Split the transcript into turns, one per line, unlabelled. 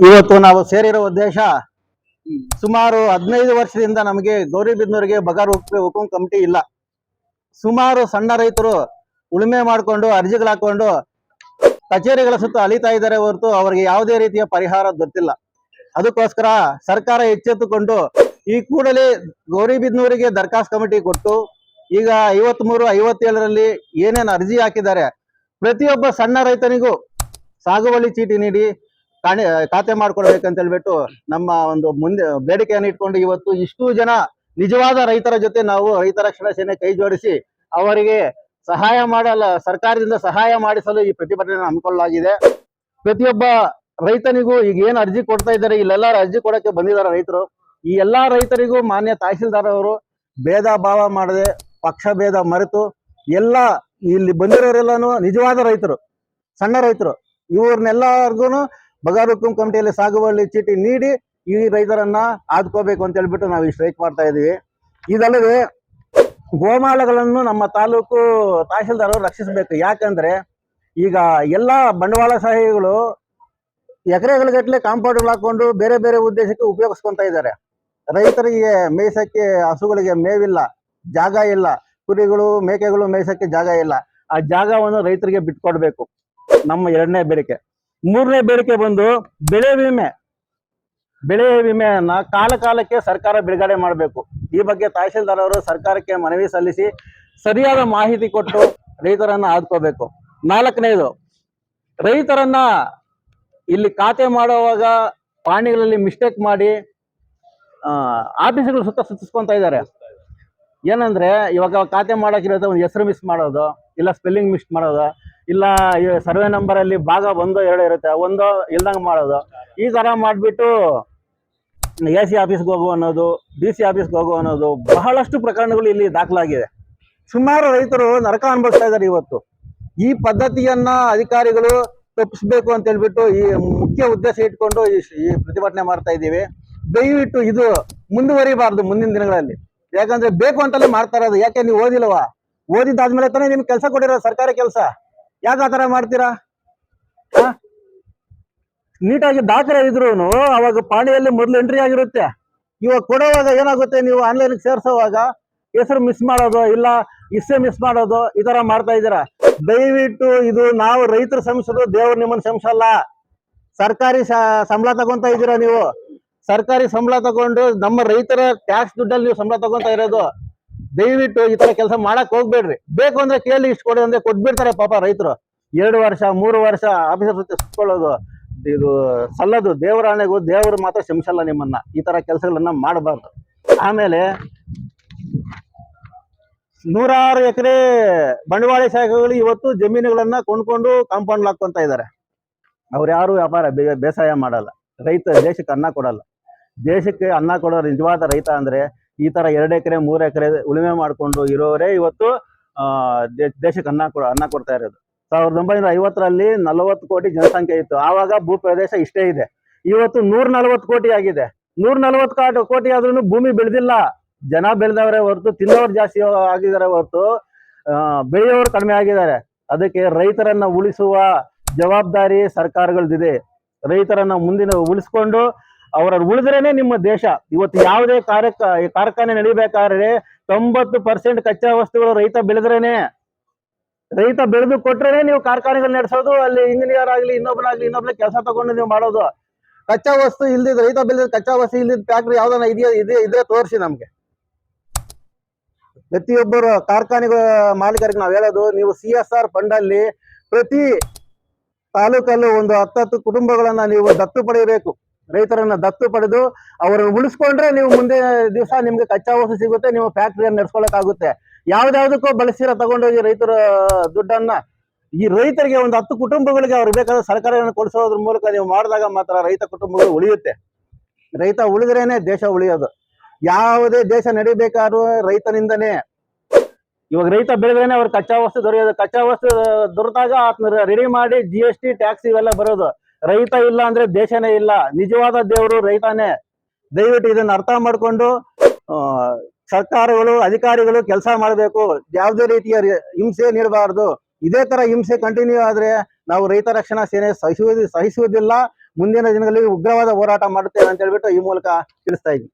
ಇವತ್ತು ನಾವು ಸೇರಿರೋ ಉದ್ದೇಶ ಸುಮಾರು 15 ವರ್ಷದಿಂದ ನಮಗೆ ಗೌರಿಬಿದನೂರಿಗೆ ಬಗಾರ್ ಹುಕುಂ ಕಮಿಟಿ ಇಲ್ಲ. ಸುಮಾರು ಸಣ್ಣ ರೈತರು ಉಳುಮೆ ಮಾಡಿಕೊಂಡು ಅರ್ಜಿಗಳು ಹಾಕೊಂಡು ಕಚೇರಿಗಳ ಸುತ್ತ ಅಲಿತಾ ಇದ್ದಾರೆ ಹೊರತು ಅವರಿಗೆ ಯಾವುದೇ ರೀತಿಯ ಪರಿಹಾರ ಗೊತ್ತಿಲ್ಲ. ಅದಕ್ಕೋಸ್ಕರ ಸರ್ಕಾರ ಎಚ್ಚೆತ್ತುಕೊಂಡು ಈ ಕೂಡಲೇ ಗೌರಿಬಿದನೂರಿಗೆ ದರ್ಖಾಸ್ತ್ ಕಮಿಟಿ ಕೊಟ್ಟು ಈಗ 53, 57ರಲ್ಲಿ ಏನೇನು ಅರ್ಜಿ ಹಾಕಿದ್ದಾರೆ ಪ್ರತಿಯೊಬ್ಬ ಸಣ್ಣ ರೈತನಿಗೂ ಸಾಗುವಳಿ ಚೀಟಿ ನೀಡಿ ಖಾತೆ ಮಾಡ್ಕೊಡ್ಬೇಕಂತ ಹೇಳ್ಬಿಟ್ಟು ನಮ್ಮ ಒಂದು ಮುಂದೆ ಬೇಡಿಕೆಯನ್ನು ಇಟ್ಕೊಂಡು ಇವತ್ತು ಇಷ್ಟು ಜನ ನಿಜವಾದ ರೈತರ ಜೊತೆ ನಾವು ರೈತ ರಕ್ಷಣಾ ಸೇನೆ ಕೈ ಜೋಡಿಸಿ ಅವರಿಗೆ ಸಹಾಯ ಮಾಡಲು ಸರ್ಕಾರದಿಂದ ಸಹಾಯ ಮಾಡಿಸಲು ಈ ಪ್ರತಿಭಟನೆ ಹಮ್ಮಿಕೊಳ್ಳಲಾಗಿದೆ. ಪ್ರತಿಯೊಬ್ಬ ರೈತನಿಗೂ ಈಗ ಏನು ಅರ್ಜಿ ಕೊಡ್ತಾ ಇದ್ದಾರೆ, ಇಲ್ಲೆಲ್ಲ ಅರ್ಜಿ ಕೊಡಕ್ಕೆ ಬಂದಿದ್ದಾರೆ ರೈತರು. ಈ ಎಲ್ಲಾ ರೈತರಿಗೂ ಮಾನ್ಯ ತಹಸೀಲ್ದಾರ್ ಅವರು ಭೇದ ಭಾವ ಮಾಡದೆ ಪಕ್ಷ ಭೇದ ಮರೆತು ಎಲ್ಲ ಇಲ್ಲಿ ಬಂದಿರೋರೆಲ್ಲಾನು ನಿಜವಾದ ರೈತರು, ಸಣ್ಣ ರೈತರು, ಇವ್ರನ್ನೆಲ್ಲರಿಗೂ ಬಗಾರ್ ಹುಕುಂ ಕಮಿಟಿಯಲ್ಲಿ ಸಾಗುವಳಿ ಚೀಟಿ ನೀಡಿ ಈ ರೈತರನ್ನ ಆದ್ಕೋಬೇಕು ಅಂತ ಹೇಳ್ಬಿಟ್ಟು ನಾವು ಈ ಸ್ಟ್ರೈಕ್ ಮಾಡ್ತಾ ಇದೀವಿ. ಇದಲ್ಲದೆ ಗೋಮಾಳಗಳನ್ನು ನಮ್ಮ ತಾಲೂಕು ತಹಶೀಲ್ದಾರ್ ರಕ್ಷಿಸಬೇಕು. ಯಾಕಂದ್ರೆ ಈಗ ಎಲ್ಲ ಬಂಡವಾಳಶಾಹಿಗಳು ಎಕರೆಗಟ್ಟಲೆ ಕಾಂಪೌಂಡ್ಗಳು ಹಾಕೊಂಡು ಬೇರೆ ಬೇರೆ ಉದ್ದೇಶಕ್ಕೆ ಉಪಯೋಗಿಸ್ಕೊಂತ ಇದ್ದಾರೆ. ರೈತರಿಗೆ ಮೇಯ್ಸಕ್ಕೆ ಹಸುಗಳಿಗೆ ಮೇವಿಲ್ಲ, ಜಾಗ ಇಲ್ಲ, ಕುರಿಗಳು ಮೇಕೆಗಳು ಮೇಯ್ಸಕ್ಕೆ ಜಾಗ ಇಲ್ಲ. ಆ ಜಾಗವನ್ನು ರೈತರಿಗೆ ಬಿಟ್ಕೊಡ್ಬೇಕು ನಮ್ಮ 2ನೇ ಬೇಡಿಕೆ. 3ನೇ ಬೇಡಿಕೆ ಬಂದು ಬೆಳೆ ವಿಮೆಯನ್ನ ಕಾಲಕ್ಕೆ ಸರ್ಕಾರ ಬಿಡುಗಡೆ ಮಾಡಬೇಕು. ಈ ಬಗ್ಗೆ ತಹಶೀಲ್ದಾರ್ ಅವರು ಸರ್ಕಾರಕ್ಕೆ ಮನವಿ ಸಲ್ಲಿಸಿ ಸರಿಯಾದ ಮಾಹಿತಿ ಕೊಟ್ಟು ರೈತರನ್ನ ಆದ್ಕೋಬೇಕು. 4ನೇದು, ರೈತರನ್ನ ಇಲ್ಲಿ ಖಾತೆ ಮಾಡುವಾಗ ಪಾಣಿಗಳಲ್ಲಿ ಮಿಸ್ಟೇಕ್ ಮಾಡಿ ಆಫೀಸ್ಗಳು ಸುತ್ತಿಸ್ಕೊಂತ ಇದ್ದಾರೆ. ಏನಂದ್ರೆ ಇವಾಗ ಖಾತೆ ಮಾಡಕ್ಕಿರೋದು ಒಂದು ಹೆಸರು ಮಿಸ್ ಮಾಡೋದು, ಇಲ್ಲ ಸ್ಪೆಲ್ಲಿಂಗ್ ಮಿಸ್ ಮಾಡೋದು, ಇಲ್ಲ ಸರ್ವೆ ನಂಬರ್ ಅಲ್ಲಿ ಭಾಗ 1, 2 ಇರುತ್ತೆ, 1 ಇಲ್ದಂಗೆ ಮಾಡೋದು. ಈ ತರ ಮಾಡ್ಬಿಟ್ಟು AC ಆಫೀಸ್ಗೆ ಹೋಗು ಅನ್ನೋದು, DC ಆಫೀಸ್ಗೆ ಹೋಗು ಅನ್ನೋದು ಬಹಳಷ್ಟು ಪ್ರಕರಣಗಳು ಇಲ್ಲಿ ದಾಖಲಾಗಿದೆ. ಸುಮಾರು ರೈತರು ನರಕ ಅನುಭವಿಸ್ತಾ ಇದ್ದಾರೆ. ಇವತ್ತು ಈ ಪದ್ಧತಿಯನ್ನ ಅಧಿಕಾರಿಗಳು ತಪ್ಪಿಸ್ಬೇಕು ಅಂತ ಹೇಳ್ಬಿಟ್ಟು ಈ ಮುಖ್ಯ ಉದ್ದೇಶ ಇಟ್ಕೊಂಡು ಈ ಪ್ರತಿಭಟನೆ ಮಾಡ್ತಾ ಇದ್ದೀವಿ. ದಯವಿಟ್ಟು ಇದು ಮುಂದುವರಿಬಾರ್ದು ಮುಂದಿನ ದಿನಗಳಲ್ಲಿ. ಯಾಕಂದ್ರೆ ಬೇಕು ಅಂತಲೇ ಮಾಡ್ತಾ ಇರೋದು. ಯಾಕೆ ನೀವು ಓದಿಲ್ವಾ? ಓದಿದ್ದಾದ್ಮೇಲೆ ತಾನೇ ನಿಮ್ಗೆ ಕೆಲಸ ಕೊಟ್ಟಿರೋ ಸರ್ಕಾರಿ ಕೆಲಸ. ಯಾಕೆ ಆ ತರ ಮಾಡ್ತೀರಾ? ನೀಟಾಗಿ ದಾಖಲೆ ಇದ್ರು ಅವಾಗ ಪಾಣಿಯಲ್ಲಿ ಮೊದಲು ಎಂಟ್ರಿ ಆಗಿರುತ್ತೆ. ಇವಾಗ ಕೊಡುವಾಗ ಏನಾಗುತ್ತೆ, ನೀವು ಆನ್ಲೈನ್ ಸೇರ್ಸೋವಾಗ ಹೆಸರು ಮಿಸ್ ಮಾಡೋದು, ಇಲ್ಲ ಇಷ್ಟೇ ಮಿಸ್ ಮಾಡೋದು, ಈ ತರ ಮಾಡ್ತಾ ಇದ್ದೀರಾ. ದಯವಿಟ್ಟು ಇದು ನಾವು ರೈತರ ಶ್ರಮಿಸೋದು, ದೇವ್ರು ನಿಮ್ಮನ್ನ ಶ್ರಮಿಸಲ್ಲ. ಸರ್ಕಾರಿ ಸಂಬಳ ತಗೊಂತ ಇದ್ದೀರಾ ನೀವು. ಸರ್ಕಾರಿ ಸಂಬಳ ತಗೊಂಡು ನಮ್ಮ ರೈತರ ಟ್ಯಾಕ್ಸ್ ದುಡ್ಡಲ್ಲಿ ನೀವು ಸಂಬಳ ತಗೊಂತ ಇರೋದು. ದಯವಿಟ್ಟು ಈ ತರ ಕೆಲಸ ಮಾಡಕ್ ಹೋಗ್ಬೇಡ್ರಿ. ಬೇಕು ಅಂದ್ರೆ ಕೇಳಿ ಇಷ್ಟು ಕೊಡಿ ಅಂದ್ರೆ ಕೊಟ್ಬಿಡ್ತಾರೆ ಪಾಪ ರೈತರು. 2 ವರ್ಷ 3 ವರ್ಷ ಆಫೀಸರ್ ಜೊತೆ ಸುತ್ಕೊಳ್ಳೋದು ಇದು ಸಲ್ಲದು. ದೇವರ ಆಣೆಗೂ ದೇವರು ಮಾತ್ರ ಶ್ರಮಿಸಲ್ಲ ನಿಮ್ಮನ್ನ. ಈ ತರ ಕೆಲಸಗಳನ್ನ ಮಾಡಬಾರ್ದು. ಆಮೇಲೆ 100 ಎಕರೆ ಬಂಡವಾಳಶಾಹಿಗಳು ಇವತ್ತು ಜಮೀನುಗಳನ್ನ ಕೊಂಡ್ಕೊಂಡು ಕಾಂಪೌಂಡ್ ಹಾಕೊಂತ ಇದ್ದಾರೆ. ಅವ್ರು ಯಾರು ವ್ಯಾಪಾರ ಬೇಸಾಯ ಮಾಡಲ್ಲ. ರೈತ ದೇಶಕ್ಕೆ ಅನ್ನ ಕೊಡಲ್ಲ. ದೇಶಕ್ಕೆ ಅನ್ನ ಕೊಡೋ ನಿಜವಾದ ರೈತ ಅಂದ್ರೆ ಈ ತರ 2 ಎಕರೆ 3 ಎಕರೆ ಉಳುಮೆ ಮಾಡ್ಕೊಂಡು ಇರೋರೇ ಇವತ್ತು ದೇಶಕ್ಕೆ ಅನ್ನ ಕೊಡ್ತಾ ಇರೋದು. 1950ರಲ್ಲಿ 40 ಕೋಟಿ ಜನಸಂಖ್ಯೆ ಇತ್ತು. ಆವಾಗ ಭೂ ಪ್ರದೇಶ ಇಷ್ಟೇ ಇದೆ. ಇವತ್ತು 140 ಕೋಟಿ ಆಗಿದೆ. 140 ಕೋಟಿ ಆದ್ರೂ ಭೂಮಿ ಬೆಳೆದಿಲ್ಲ. ಜನ ಬೆಳೆದವರೇ ಹೊರತು ತಿನ್ನೋರು ಜಾಸ್ತಿ ಆಗಿದ್ದಾರೆ ಹೊರತು ಬೆಳೆಯೋರು ಕಡಿಮೆ ಆಗಿದ್ದಾರೆ. ಅದಕ್ಕೆ ರೈತರನ್ನ ಉಳಿಸುವ ಜವಾಬ್ದಾರಿ ಸರ್ಕಾರಗಳದಿದೆ. ರೈತರನ್ನ ಮುಂದಿನ ಉಳಿಸ್ಕೊಂಡು ಅವರ ಉಳಿದ್ರೇನೆ ನಿಮ್ಮ ದೇಶ. ಇವತ್ತು ಯಾವುದೇ ಕಾರ್ಖಾನೆ ನಡಿಬೇಕಾದ್ರೆ 90% ಕಚ್ಚಾ ವಸ್ತುಗಳು ರೈತ ಬೆಳೆದ್ರೇನೆ. ರೈತ ಬೆಳೆದು ಕೊಟ್ರೇನೆ ನೀವು ಕಾರ್ಖಾನೆಗಳು ನಡೆಸೋದು. ಅಲ್ಲಿ ಇಂಜಿನಿಯರ್ ಆಗ್ಲಿ ಇನ್ನೊಬ್ಳೆ ಕೆಲಸ ತಗೊಂಡು ನೀವು ಮಾಡೋದು. ಕಚ್ಚಾ ವಸ್ತು ಇಲ್ದಿದ್, ರೈತ ಬೆಳೆದ ಕಚ್ಚಾ ವಸ್ತು ಇಲ್ದಿದ್ ಫ್ಯಾಕ್ಟ್ರಿ ಯಾವ್ದಾನ ಇದೇ ತೋರಿಸಿ ನಮ್ಗೆ. ಪ್ರತಿಯೊಬ್ಬರು ಕಾರ್ಖಾನೆಗಳ ಮಾಲೀಕರಿಗೆ ನಾವು ಹೇಳೋದು, ನೀವು CSR ಫಂಡ್ ಅಲ್ಲಿ ಪ್ರತಿ ತಾಲೂಕಲ್ಲೂ ಒಂದು 10 ಕುಟುಂಬಗಳನ್ನ ನೀವು ದತ್ತು ಪಡೆಯಬೇಕು. ರೈತರನ್ನ ದತ್ತು ಪಡೆದು ಅವರನ್ನು ಉಳಿಸ್ಕೊಂಡ್ರೆ ನೀವು ಮುಂದೆ ದಿವಸ ನಿಮ್ಗೆ ಕಚ್ಚಾ ವಸ್ತು ಸಿಗುತ್ತೆ, ನೀವು ಫ್ಯಾಕ್ಟ್ರಿಯನ್ನು ನಡೆಸ್ಕೊಳಕ್ಕಾಗುತ್ತೆ. ಯಾವ್ದಾವ್ದಕ್ಕೂ ಬಳಸಿರ ತಗೊಂಡೋಗಿ ರೈತರ ದುಡ್ಡನ್ನ ಈ ರೈತರಿಗೆ ಒಂದು 10 ಕುಟುಂಬಗಳಿಗೆ ಅವ್ರಿಗೆ ಬೇಕಾದ ಸರ್ಕಾರವನ್ನು ಕೊಡಿಸೋದ್ರ ಮೂಲಕ ನೀವು ಮಾಡಿದಾಗ ಮಾತ್ರ ರೈತ ಕುಟುಂಬಗಳು ಉಳಿಯುತ್ತೆ. ರೈತ ಉಳಿದ್ರೇನೆ ದೇಶ ಉಳಿಯೋದು. ಯಾವುದೇ ದೇಶ ನಡಿಬೇಕಾದ್ರೂ ರೈತನಿಂದನೇ. ಇವಾಗ ರೈತ ಬೆಳೆದ್ರೇನೆ ಅವ್ರ ಕಚ್ಚಾ ವಸ್ತು ದೊರೆಯೋದು. ಕಚ್ಚಾ ವಸ್ತು ದೊರೆತಾಗ ಅದನ್ನ ರೆಡಿ ಮಾಡಿ GST ಟ್ಯಾಕ್ಸ್ ಇವೆಲ್ಲ ಬರೋದು. ರೈತ ಇಲ್ಲ ಅಂದ್ರೆ ದೇಶನೇ ಇಲ್ಲ. ನಿಜವಾದ ದೇವರು ರೈತನೇ. ದಯವಿಟ್ಟು ಇದನ್ನ ಅರ್ಥ ಮಾಡ್ಕೊಂಡು ಸರ್ಕಾರಗಳು ಅಧಿಕಾರಿಗಳು ಕೆಲಸ ಮಾಡಬೇಕು. ಯಾವುದೇ ರೀತಿಯ ಹಿಂಸೆ ನೀಡಬಾರದು. ಇದೇ ತರ ಹಿಂಸೆ ಕಂಟಿನ್ಯೂ ಆದ್ರೆ ನಾವು ರೈತ ರಕ್ಷಣಾ ಸೇನೆ ಸಹಿಸುವುದಿಲ್ಲ. ಮುಂದಿನ ದಿನಗಳಲ್ಲಿ ಉಗ್ರವಾದ ಹೋರಾಟ ಮಾಡುತ್ತೇವೆ ಅಂತ ಹೇಳ್ಬಿಟ್ಟು ಈ ಮೂಲಕ ತಿಳಿಸ್ತಾ ಇದ್ದೀನಿ.